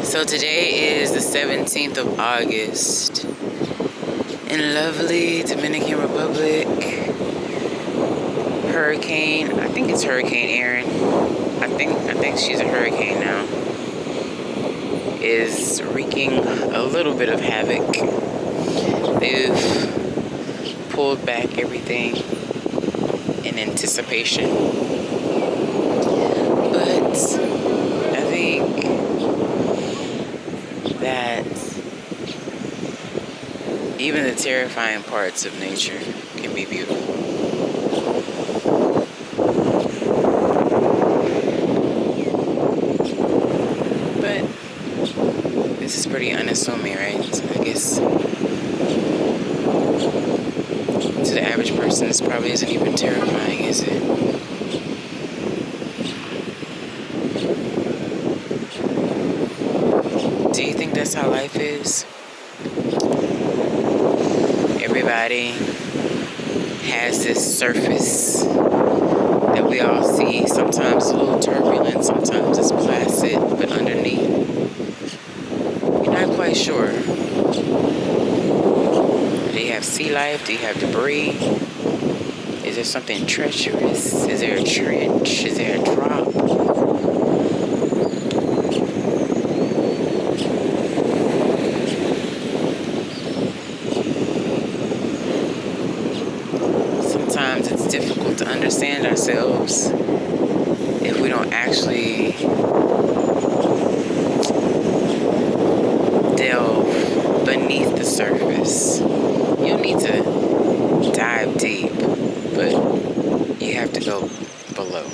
So today is the 17th of August in lovely Dominican Republic. I think it's Hurricane Erin. I think she's a hurricane now. Is wreaking a little bit of havoc. They've pulled back everything in anticipation. But I think that even the terrifying parts of nature can be beautiful. But this is pretty unassuming, right? So I guess to the average person, this probably isn't even terrifying, is it? Do you think that's how life is? Everybody has this surface that we all see. Sometimes a little turbulent, sometimes it's placid, but underneath, you're not quite sure. Do you have sea life? Do you have debris? Is there something treacherous? Is there a trench? Is there a drop? Sometimes it's difficult to understand ourselves if we don't actually delve beneath the surface. You need to dive deep, but you have to go below.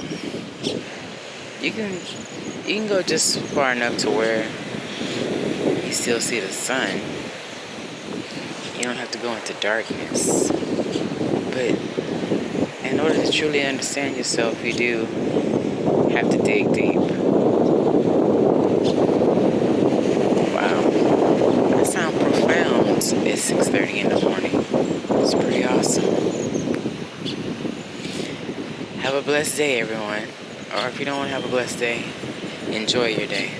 You can go just far enough to where you still see the sun. You don't have to go into darkness. But in order to truly understand yourself, you do have to dig deep. Wow, that sounds profound. It's 6:30 in the morning. It's pretty awesome. Have a blessed day, everyone. Or if you don't want to have a blessed day, enjoy your day.